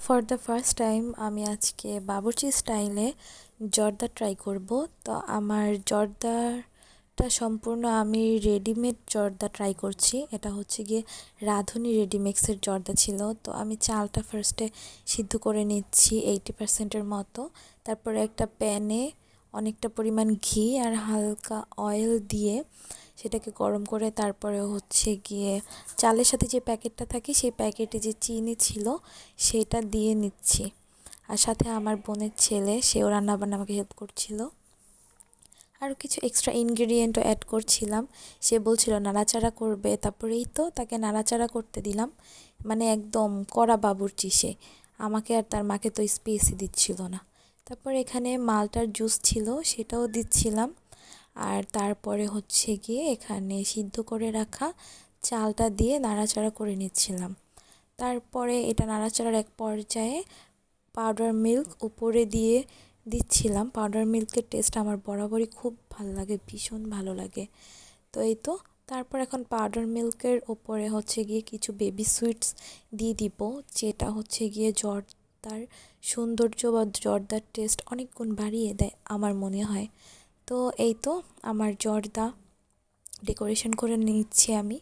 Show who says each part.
Speaker 1: For the first time আমি আজকে বাবুর্চি স্টাইলে জর্দা ট্রাই করব। তো আমার জর্দাটা সম্পূর্ণ আমি রেডিমেড জর্দা ট্রাই করছি। এটা হচ্ছে গিয়ে রাঁধুনি রেডিমেক্সের জর্দা ছিল। তো আমি চালটা ফার্স্টে সিদ্ধ করে নিচ্ছি 80%-এর মতো। তারপরে একটা প্যানে অনেকটা পরিমাণ ঘি আর হালকা অয়েল দিয়ে সেটাকে গরম করে তারপরে হচ্ছে গিয়ে চালের সাথে যে প্যাকেটটা থাকে সেই প্যাকেটে যে চিনি ছিল সেটা দিয়ে নিচ্ছি। আর সাথে আমার বোনের ছেলে, সেও রান্নাবান্না আমাকে হেল্প করছিল। আরও কিছু এক্সট্রা ইনগ্রেডিয়েন্টও অ্যাড করছিলাম। সে বলছিল নাড়াচাড়া করবে, তারপরেই তো তাকে নাড়াচাড়া করতে দিলাম। মানে একদম কড়া বাবুর্চি সে, আমাকে আর তার মাকে তো স্পেসই দিচ্ছিল না। তারপর এখানে মালটার জুস ছিল সেটাও দিচ্ছিলাম। আর তারপরে হচ্ছে গিয়ে এখানে সিদ্ধ করে রাখা চালটা দিয়ে নাড়াচাড়া করে নিচ্ছিলাম। তারপরে এটা নাড়াচাড়ার এক পর্যায়ে পাউডার মিল্ক উপরে দিয়ে দিচ্ছিলাম। পাউডার মিল্কের টেস্ট আমার বরাবরই খুব ভালো লাগে, ভীষণ ভালো লাগে। তো এই তো, তারপর এখন পাউডার মিল্কের ওপরে হচ্ছে গিয়ে কিছু বেবি সুইটস দিয়ে দিব, যেটা হচ্ছে গিয়ে জর্দার সৌন্দর্য বা জর্দার টেস্ট অনেক গুণ বাড়িয়ে দেয় আমার মনে হয়। তো এই তো, আমার জর্দা ডেকোরেশন করে নিচ্ছি আমি।